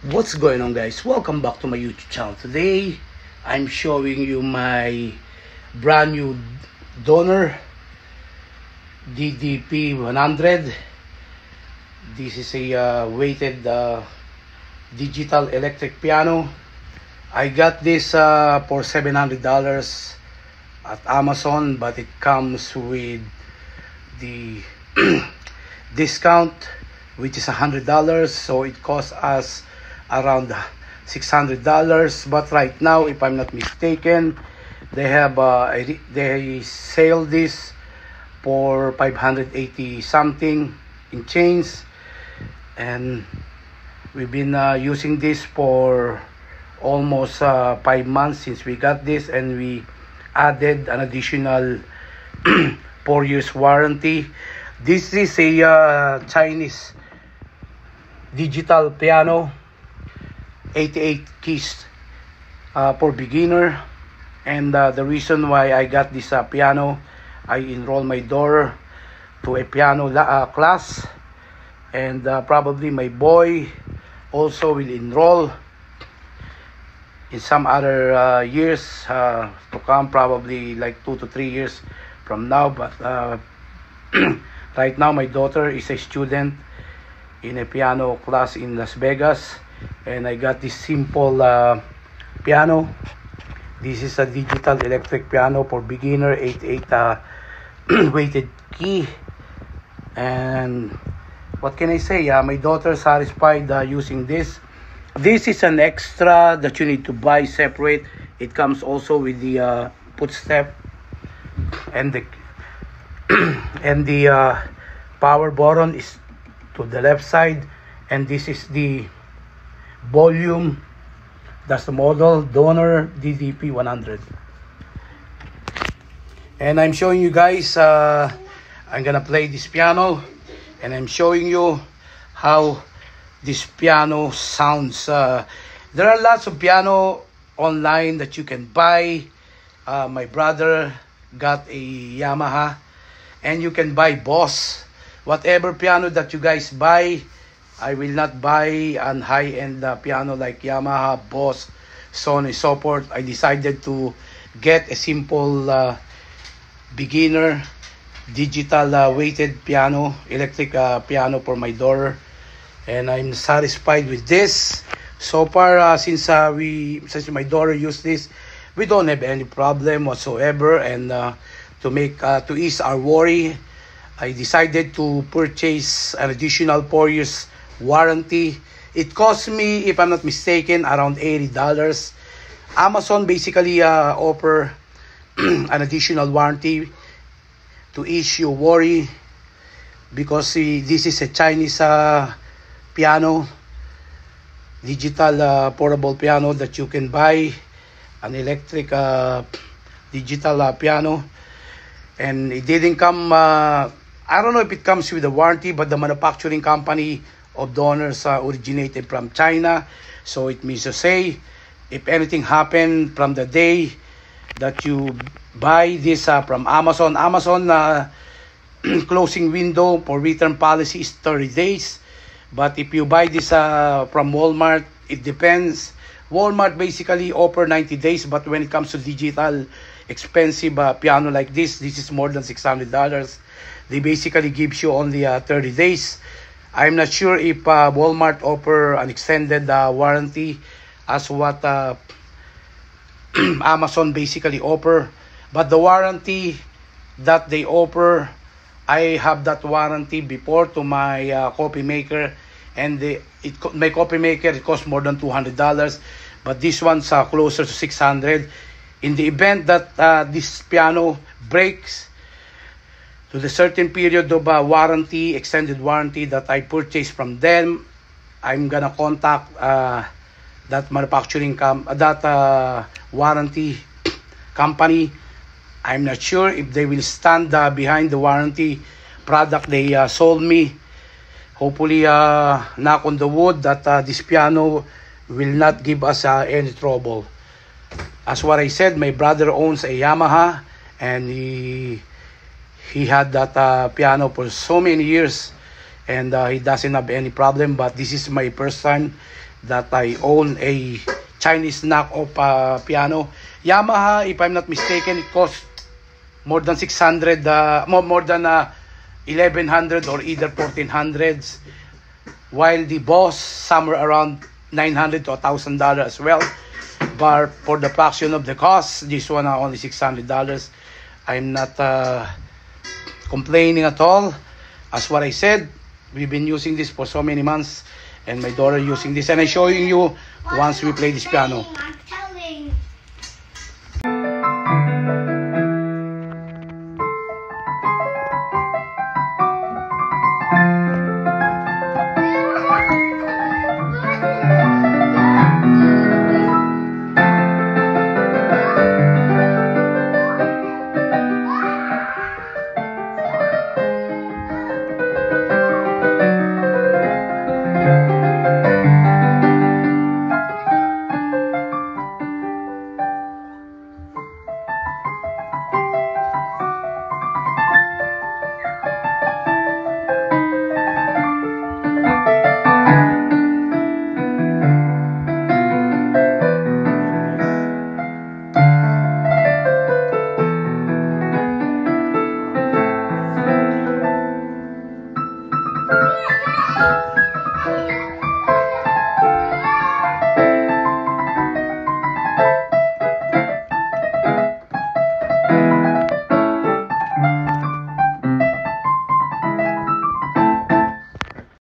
What's going on, guys? Welcome back to my YouTube channel. Today I'm showing you my brand new Donor DDP 100. This is a weighted digital electric piano. I got this for $700 at Amazon, but it comes with the discount, which is $100, so it costs us around $600. But right now, if I'm not mistaken, they have they sell this for 580 something in chains, and we've been using this for almost 5 months since we got this, and we added an additional 4 years warranty. This is a Chinese digital piano, 88 keys for beginner. And the reason why I got this piano, I enrolled my daughter to a piano class, and probably my boy also will enroll in some other years to come, probably like 2 to 3 years from now. But right now my daughter is a student in a piano class in Las Vegas, and I got this simple piano. This is a digital electric piano for beginner, 88 weighted key. And what can I say? My daughter satisfied using this. This is an extra that you need to buy separate. It comes also with the footstep and the and the power button is to the left side, and this is the volume. That's the model Donor DDP 100. And I'm showing you guys, I'm gonna play this piano, and I'm showing you how this piano sounds. There are lots of piano online that you can buy. My brother got a Yamaha, and you can buy Boss. Whatever piano that you guys buy, I will not buy an high-end piano like Yamaha, Boss, so on and so forth. I decided to get a simple beginner digital weighted piano, electric piano for my daughter, and I'm satisfied with this. So far, since my daughter used this, we don't have any problem whatsoever. And to ease our worry, I decided to purchase an additional 4 years warranty. It cost me, if I'm not mistaken, around $80. Amazon basically offer an additional warranty to ease your worry, because this is a Chinese piano, digital portable piano that you can buy, an electric digital piano. And it didn't come, I don't know if it comes with a warranty, but the manufacturing company of Donors originated from China. So it means to say, if anything happened from the day that you buy this from Amazon, closing window for return policy is 30 days. But if you buy this from Walmart, it depends. Walmart basically offer 90 days, but when it comes to digital expensive piano like this is more than $600. They basically gives you only 30 days. I'm not sure if Walmart offer an extended warranty as what Amazon basically offer. But the warranty that they offer, I have that warranty before to my coffee maker, and my coffee maker, it costs more than $200, but this one's closer to $600. In the event that this piano breaks to the certain period of warranty, extended warranty that I purchased from them, I'm gonna contact that manufacturing warranty company. I'm not sure if they will stand behind the warranty product they sold me. Hopefully, knock on the wood, that this piano will not give us any trouble. As what I said, my brother owns a Yamaha, and he had that piano for so many years, and he doesn't have any problem. But this is my first time that I own a Chinese knockoff piano. Yamaha, if I'm not mistaken, it cost more than 600, more than 1100 or either 1400s, while the Boss somewhere around 900 to $1,000 as well. But for the fraction of the cost, this one only $600. I'm not complaining at all. As what I said, we've been using this for so many months, and my daughter using this, and I'm showing you once we play this piano.